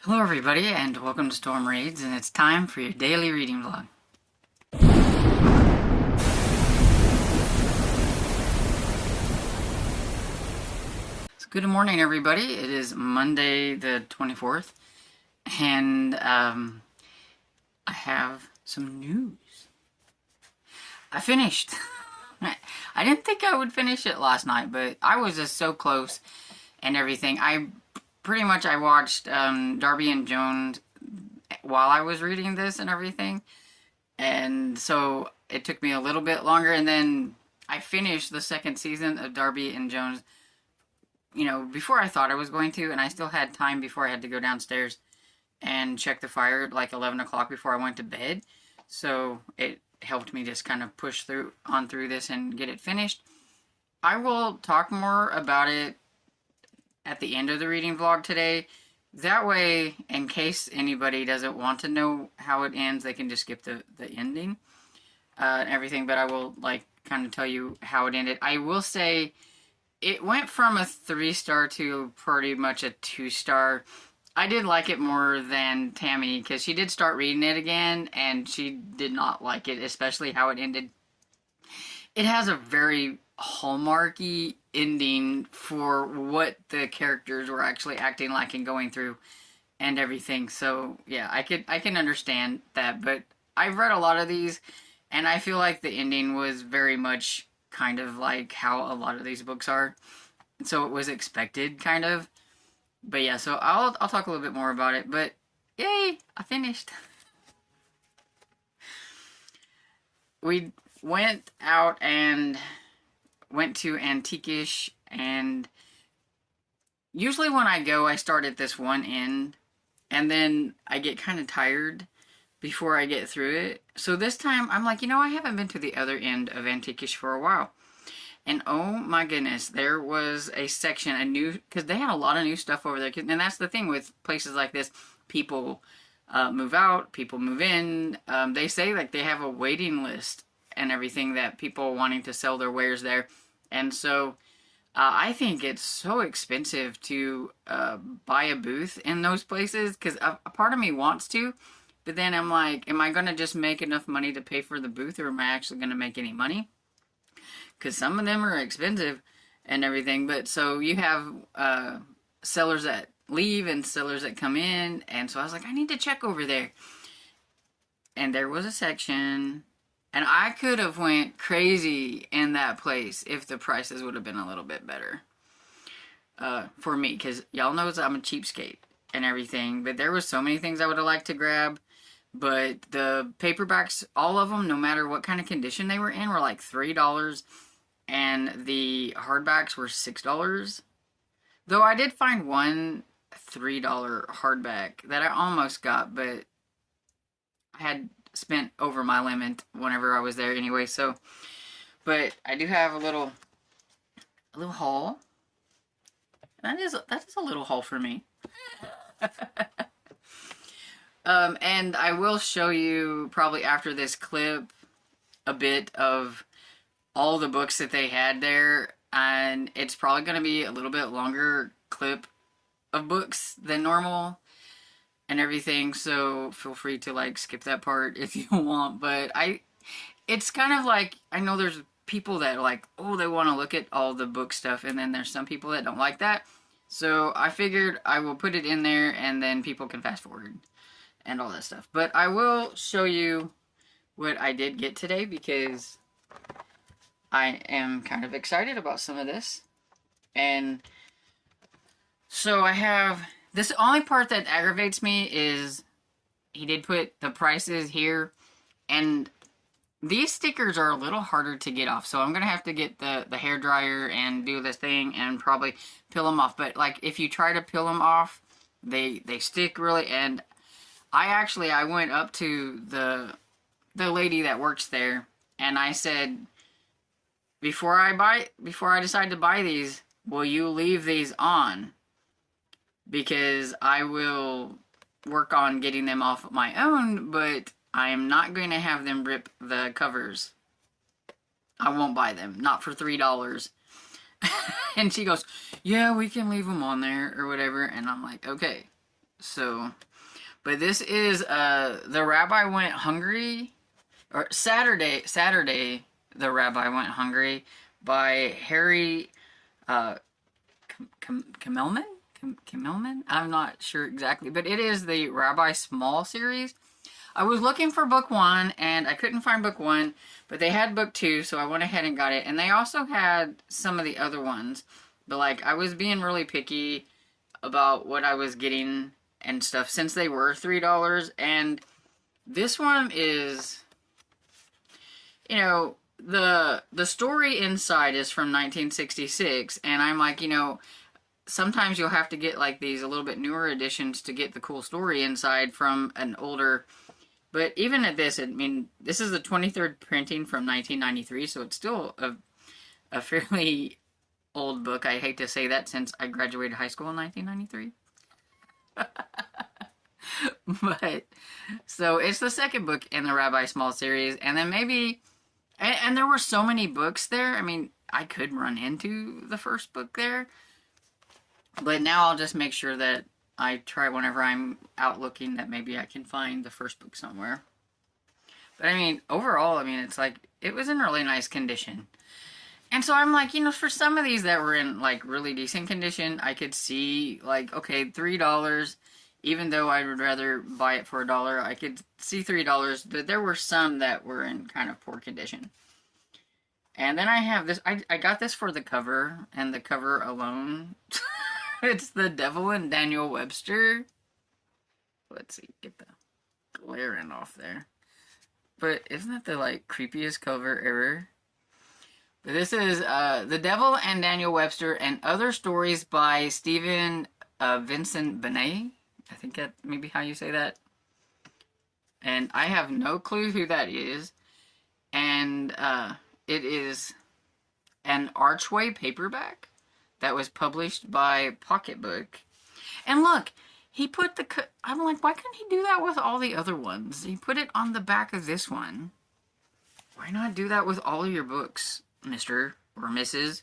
Hello everybody and welcome to Storm Raids, and it's time for your daily reading vlog. So good morning everybody. It is Monday the 24th and I have some news. I finished. I didn't think I would finish it last night, but I was just so close and everything. I watched Darby and Jones while I was reading this and everything. And so it took me a little bit longer, and then I finished the second season of Darby and Jones, before I thought I was going to, and I still had time before I had to go downstairs and check the fire at like 11 o'clock before I went to bed. So it helped me just kind of push through this and get it finished. I will talk more about it at the end of the reading vlog today. That way, in case anybody doesn't want to know how it ends, they can just skip the ending and everything. But I will, kind of tell you how it ended. I will say it went from a 3-star to pretty much a 2-star. I did like it more than Tammy, because she did start reading it again, and she did not like it, especially how it ended. It has a very hallmarky ending for what the characters were actually acting like and going through and everything. So yeah, I can understand that, but I've read a lot of these and I feel like the ending was very much kind of like how a lot of these books are. So it was expected, kind of. But yeah, so I'll talk a little bit more about it, but yay, I finished. We went out and went to Antiquish, and usually when I go, I start at this one end, and then I get kind of tired before I get through it. So this time, I'm like, I haven't been to the other end of Antiquish for a while. And oh my goodness, there was a section, because they had a lot of new stuff over there. And that's the thing with places like this. People move out, people move in. They say like they have a waiting list and everything, that people wanting to sell their wares there. And so I think it's so expensive to buy a booth in those places, because a part of me wants to, but then I'm like, am I going to just make enough money to pay for the booth, or am I actually going to make any money? Because some of them are expensive and everything. But so you have sellers that leave and sellers that come in, and so I was like, I need to check over there. And there was a section, and I could have went crazy in that place if the prices would have been a little bit better for me, because y'all knows I'm a cheapskate and everything. But there was so many things I would have liked to grab. But the paperbacks, all of them, no matter what kind of condition they were in, were like $3, and the hardbacks were $6. Though I did find one $3 hardback that I almost got, but I had spent over my limit whenever I was there anyway. So, but I do have a little haul. That is a little haul for me. And I will show you probably after this clip a bit of all the books that they had there, and it's probably going to be a little bit longer clip of books than normal and everything, so feel free to skip that part if you want. But it's kind of like, I know there's people that are like, oh, they want to look at all the book stuff, and then there's some people that don't like that. So I figured I will put it in there, and then people can fast forward and all that stuff. But I will show you what I did get today, because I am kind of excited about some of this. And so I have this. The only part that aggravates me is he did put the prices here, and these stickers are a little harder to get off. So I'm going to have to get the hair dryer and do this thing and probably peel them off. But if you try to peel them off, they stick really. And I went up to the lady that works there, and I said, before I decide to buy these, will you leave these on? Because I will work on getting them off my own, but I am not going to have them rip the covers. I won't buy them, not for $3. And she goes, yeah, we can leave them on there or whatever. And I'm like, okay. So, but this is The Rabbi Went Hungry, or Saturday The Rabbi Went Hungry by Harry Kimmelman? Kimmelman? I'm not sure exactly, but it is the Rabbi Small series. I was looking for book 1 and I couldn't find book 1, but they had book 2, so I went ahead and got it. And they also had some of the other ones, but like I was being really picky about what I was getting and stuff since they were $3. And this one is, you know, the story inside is from 1966, and I'm like, you know, sometimes you'll have to get like these a little bit newer editions to get the cool story inside from an older. But even at this, I mean, this is the 23rd printing from 1993, so it's still a fairly old book. I hate to say that since I graduated high school in 1993. But, so it's the second book in the Rabbi Small series, and then maybe, and there were so many books there, I mean, I could run into the first book there, but now I'll just make sure that I try whenever I'm out looking that maybe I can find the first book somewhere. But I mean, overall, I mean, it's like, it was in really nice condition. And so I'm like, you know, for some of these that were in like really decent condition, I could see like, okay, $3, even though I would rather buy it for $1, I could see $3, but there were some that were in kind of poor condition. And then I have this, I got this for the cover, and the cover alone, it's The Devil and Daniel Webster. Let's see, get the glaring off there. But isn't that the, like, creepiest cover ever? But this is The Devil and Daniel Webster and Other Stories by Stephen Vincent Benet. I think that may be how you say that. And I have no clue who that is. And it is an Archway paperback that was published by Pocketbook. And look, he put the... I'm like, why couldn't he do that with all the other ones? He put it on the back of this one. Why not do that with all of your books, Mr. or Mrs.?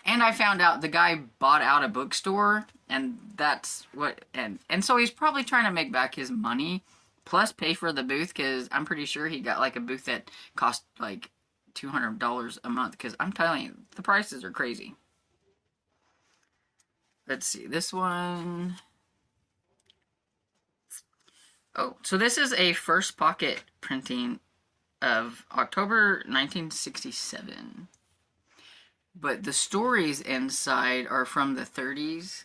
And I found out the guy bought out a bookstore, and that's what... And so he's probably trying to make back his money, plus pay for the booth, because I'm pretty sure he got like a booth that cost like $200 a month, because I'm telling you, the prices are crazy. Let's see, this one... Oh, so this is a First Pocket printing of October 1967. But the stories inside are from the 30s,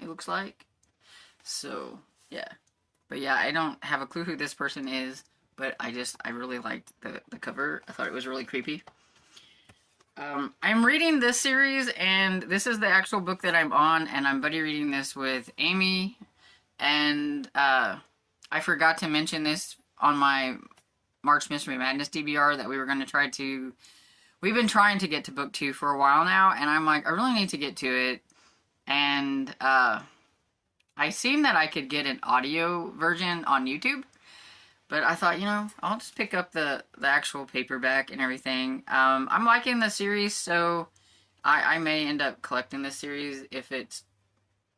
it looks like. So, yeah. But yeah, I don't have a clue who this person is, but I really liked the cover. I thought it was really creepy. I'm reading this series, and this is the actual book that I'm on, and I'm buddy reading this with Amy, and I forgot to mention this on my March Mystery Madness DBR that we were going to try to... We've been trying to get to book 2 for a while now, and I'm like, I really need to get to it, and I seen that I could get an audio version on YouTube, but I thought, you know, I'll just pick up the actual paperback and everything. I'm liking the series, so I may end up collecting this series if it's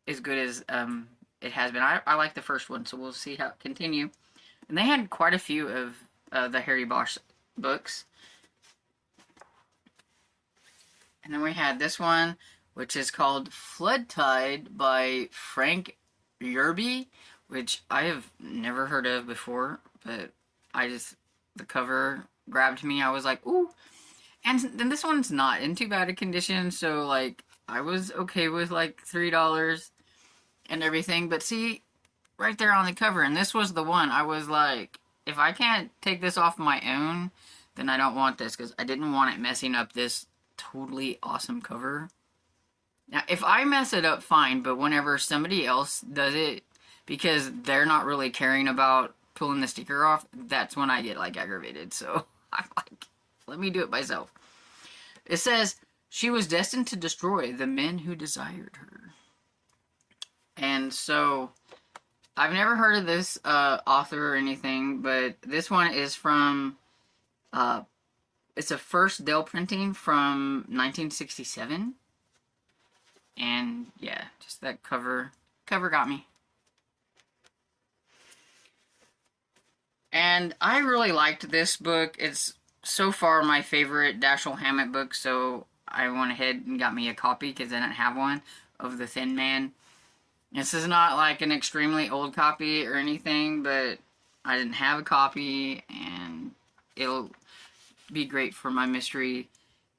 as good as it has been. I like the first one, so we'll see how it continue. And they had quite a few of the Harry Bosch books. And then we had this one, which is called Flood Tide by Frank Yerby, which I have never heard of before, but the cover grabbed me. I was like, ooh. And then this one's not in too bad a condition, so, like, I was okay with, like, $3 and everything. But see, right there on the cover, and this was the one, I was like, if I can't take this off my own, then I don't want this, because I didn't want it messing up this totally awesome cover. Now, if I mess it up, fine, but whenever somebody else does it, because they're not really caring about pulling the sticker off, that's when I get, like, aggravated. So, I'm like, let me do it myself. It says, she was destined to destroy the men who desired her. And so, I've never heard of this author or anything, but this one is from, it's a first Dell printing from 1967. And, yeah, just that cover got me. And I really liked this book. It's so far my favorite Dashiell Hammett book, so I went ahead and got me a copy because I didn't have one of The Thin Man. This is not like an extremely old copy or anything, but I didn't have a copy, and it'll be great for my mystery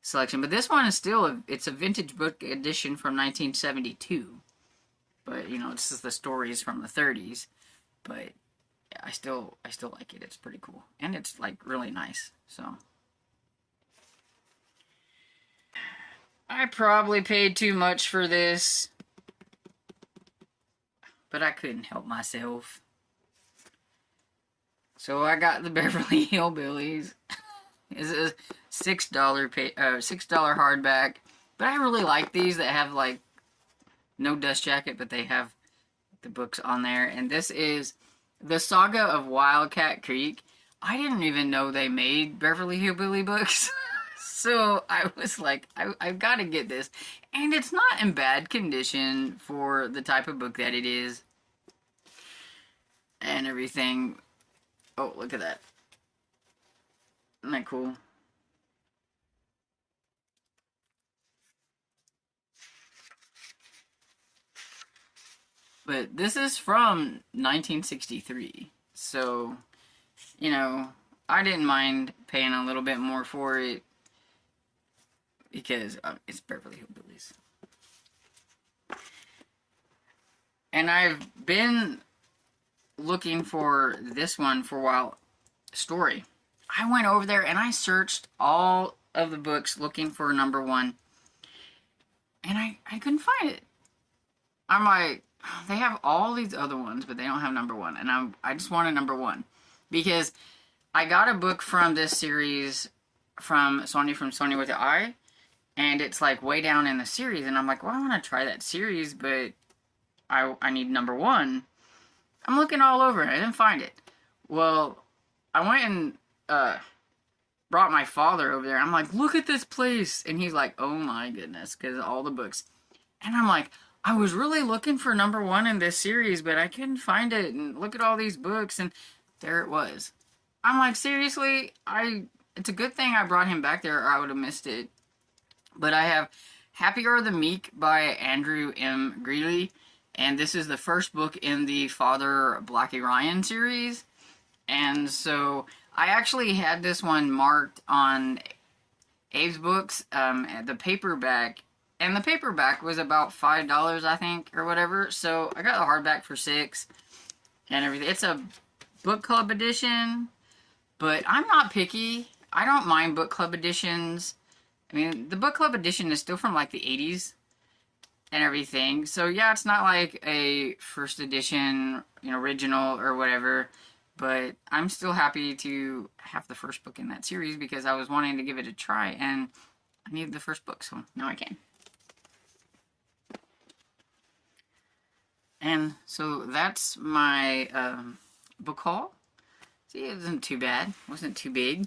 selection. But this one is still, it's a vintage book edition from 1972. But, you know, this is the stories from the 30s. But yeah, I still like it. It's pretty cool. And it's, like, really nice. So I probably paid too much for this, but I couldn't help myself. So I got the Beverly Hillbillies. It's a $6 hardback. But I really like these that have, like, no dust jacket, but they have the books on there. And this is The Saga of Wildcat Creek. I didn't even know they made Beverly Hillbilly books. So I was like, I've got to get this. And it's not in bad condition for the type of book that it is. And everything. Oh, look at that. Isn't that cool? But this is from 1963. So, you know, I didn't mind paying a little bit more for it. Because it's Beverly Hillbillies. And I've been looking for this one for a while. Story. I went over there and I searched all of the books looking for number one. And I couldn't find it. I'm like, they have all these other ones, but they don't have number one. And I just wanted number one. Because I got a book from this series from Sonya with the I. And it's like way down in the series. And I'm like, well, I want to try that series, but I need number one. I'm looking all over and I didn't find it. Well, I went and brought my father over there. I'm like, look at this place. And he's like, oh my goodness, because of all the books. And I'm like, I was really looking for number one in this series, but I couldn't find it. And look at all these books. And there it was. I'm like, seriously? It's a good thing I brought him back there or I would have missed it. But I have Happy Are the Meek by Andrew M. Greeley. And this is the first book in the Father Blackie Ryan series. And so I actually had this one marked on Abe's Books, the paperback. And the paperback was about $5, I think, or whatever. So I got the hardback for $6 and everything. It's a book club edition. But I'm not picky. I don't mind book club editions. I mean, the book club edition is still from, like, the 80s and everything. So, yeah, it's not like a first edition, you know, original or whatever. But I'm still happy to have the first book in that series because I was wanting to give it a try. And I needed the first book, so now I can. And so that's my book haul. See, it wasn't too bad. It wasn't too big.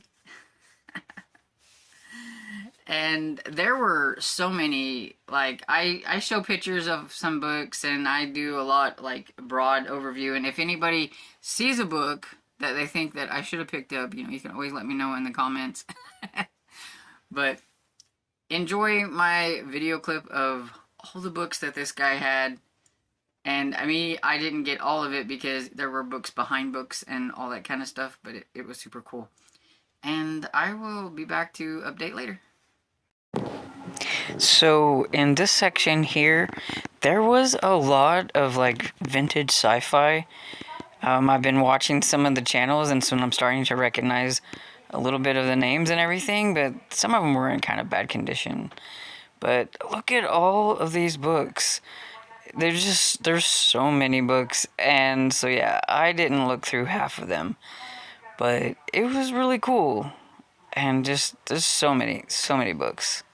And there were so many, like, I show pictures of some books, and I do a lot, like, broad overview, and if anybody sees a book that they think that I should have picked up, you know, you can always let me know in the comments. But enjoy my video clip of all the books that this guy had, and, I mean, I didn't get all of it because there were books behind books and all that kind of stuff, but it was super cool. And I will be back to update later. So in this section here, there was a lot of like vintage sci-fi. I've been watching some of the channels, and so I'm starting to recognize a little bit of the names and everything, but some of them were in kind of bad condition. But look at all of these books. There's so many books, and so yeah, I didn't look through half of them, but it was really cool. And just, there's so many books.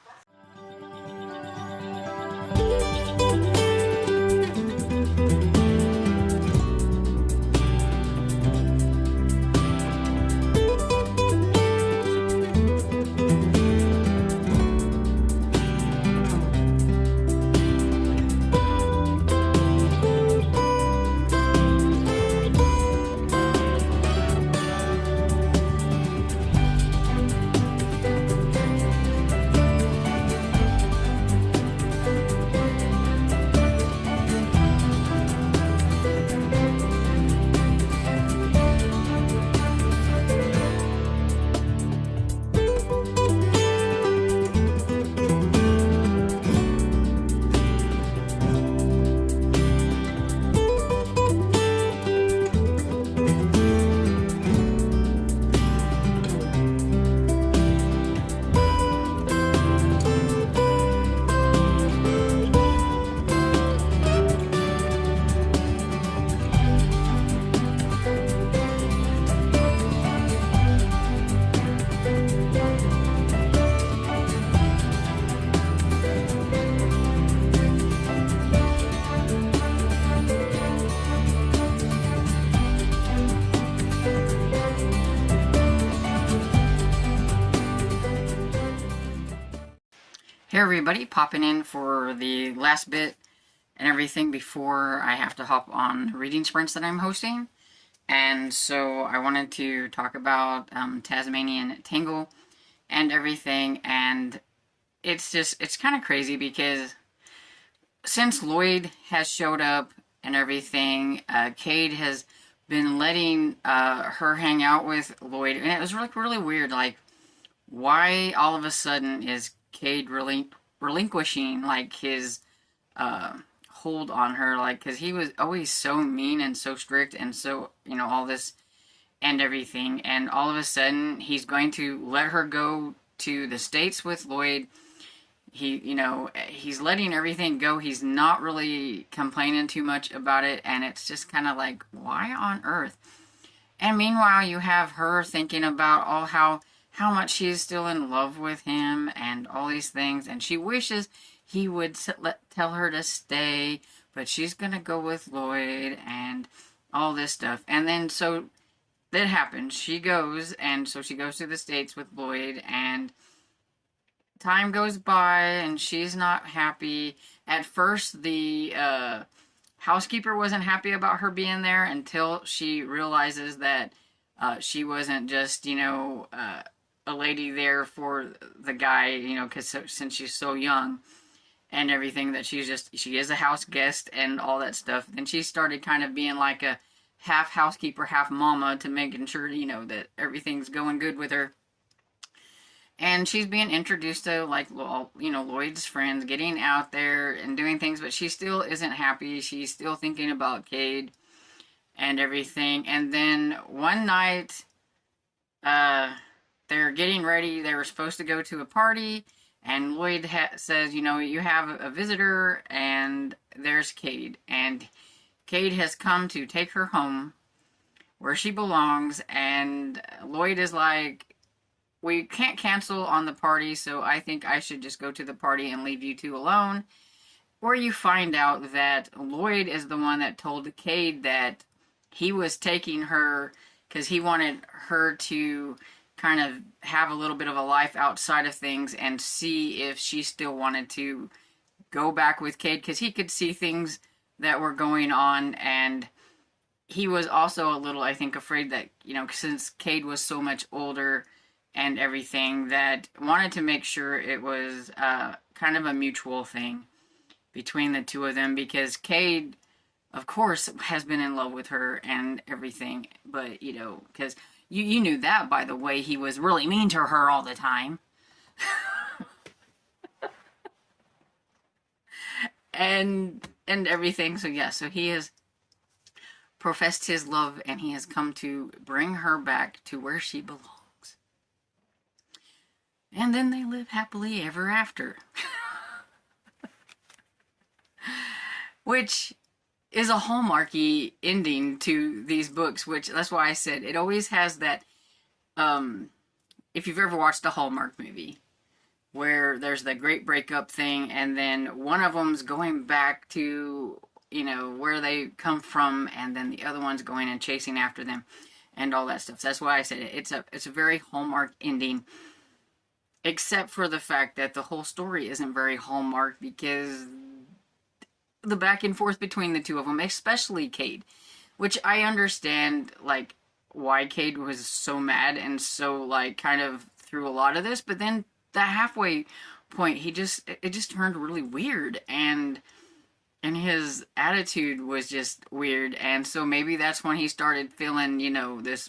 Hey everybody, popping in for the last bit and everything before I have to hop on reading sprints that I'm hosting. And so I wanted to talk about Tasmanian Tangle and everything. And it's kind of crazy because since Lloyd has showed up and everything, Cade has been letting her hang out with Lloyd. And it was really weird. Like, why all of a sudden is Cade relinquishing like his hold on her, like, because he was always so mean and so strict and so, all this and everything, and all of a sudden he's going to let her go to the States with Lloyd. He's letting everything go. He's not really complaining too much about it, and it's just kind of like, why on earth? And meanwhile, you have her thinking about how much she's still in love with him and all these things, and she wishes he would tell her to stay, but she's gonna go with Lloyd and all this stuff. And then so that happens. She goes, and so she goes to the States with Lloyd, and time goes by, and she's not happy. At first, the housekeeper wasn't happy about her being there until she realizes that she wasn't just, a lady there for the guy, because since she's so young and everything, that she is a house guest and all that stuff. Then she started kind of being like a half housekeeper, half mama, to making sure, that everything's going good with her. And she's being introduced to, like, Lloyd's friends, getting out there and doing things, but she still isn't happy. She's still thinking about Cade and everything. And then one night, they're getting ready. They were supposed to go to a party, and Lloyd says, you have a visitor, and there's Cade. And Cade has come to take her home where she belongs, and Lloyd is like, we can't cancel on the party, so I think I should just go to the party and leave you two alone. Or you find out that Lloyd is the one that told Cade that he was taking her because he wanted her to kind of have a little bit of a life outside of things and see if she still wanted to go back with Cade, because he could see things that were going on, and he was also a little, I think, afraid that, since Cade was so much older and everything, that wanted to make sure it was kind of a mutual thing between the two of them, because Cade, of course, has been in love with her and everything, but, because you knew that by the way he was really mean to her all the time. and everything. So yeah, so he has professed his love, and he has come to bring her back to where she belongs. And then they live happily ever after. Which is a hallmarky ending to these books, which that's why I said it always has that, if you've ever watched a Hallmark movie, where there's the great breakup thing, and then one of them's going back to, where they come from, and then the other one's going and chasing after them, and all that stuff. So that's why I said it's a very Hallmark ending. Except for the fact that the whole story isn't very Hallmark, because the back and forth between the two of them, especially Cade, which I understand, like, why Cade was so mad and so, like, kind of through a lot of this, but then the halfway point, it just turned really weird, and his attitude was just weird, and so maybe that's when he started feeling, this,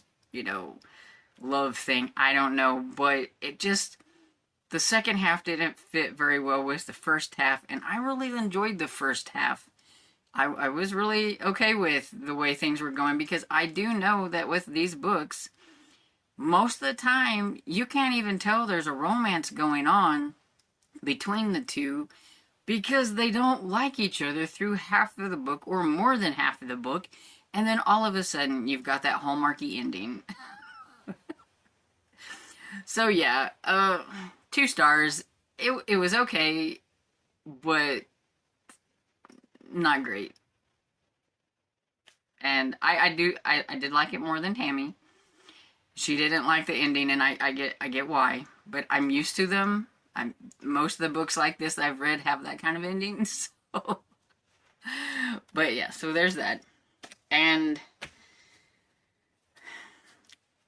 love thing. I don't know, but it just, the second half didn't fit very well with the first half, and I really enjoyed the first half. I was really okay with the way things were going, because I do know that with these books, most of the time, you can't even tell there's a romance going on between the two, because they don't like each other through half of the book, or more than half of the book, and then all of a sudden, you've got that Hallmarky ending. So yeah, 2 stars. It was okay, but not great. And I did like it more than Tammy. She didn't like the ending, and I get why, but I'm used to them. Most of the books like this I've read have that kind of ending. So, but yeah, so there's that. And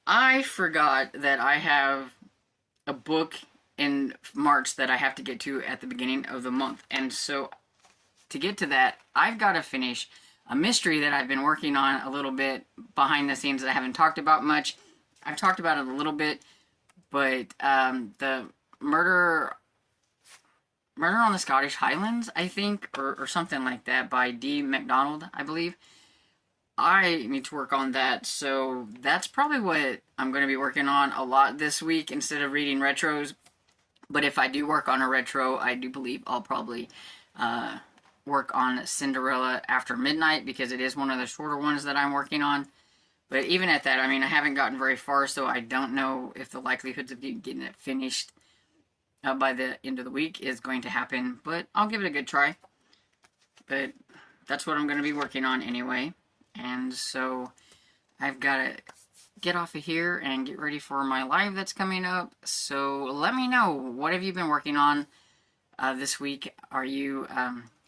I forgot that I have a book in March that I have to get to at the beginning of the month. And so to get to that, I've got to finish a mystery that I've been working on a little bit behind the scenes that I haven't talked about much. I've talked about it a little bit, but the Murder on the Scottish Highlands, I think, or something like that, by D. MacDonald, I believe. I need to work on that, so that's probably what I'm going to be working on a lot this week instead of reading retros. But if I do work on a retro, I do believe I'll probably work on Cinderella After Midnight, because it is one of the shorter ones that I'm working on. But even at that, I mean, I haven't gotten very far, so I don't know if the likelihoods of getting it finished by the end of the week is going to happen. But I'll give it a good try. But that's what I'm going to be working on anyway. And so I've got to get off of here and get ready for my live that's coming up. So let me know, what have you been working on this week? Are you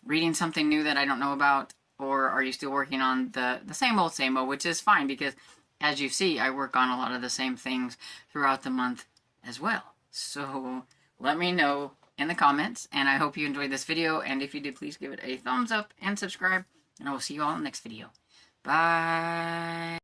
reading something new that I don't know about? Or are you still working on the same old, which is fine, because as you see, I work on a lot of the same things throughout the month as well. So let me know in the comments, and I hope you enjoyed this video, and if you did, please give it a thumbs up and subscribe, and I will see you all in the next video. Bye.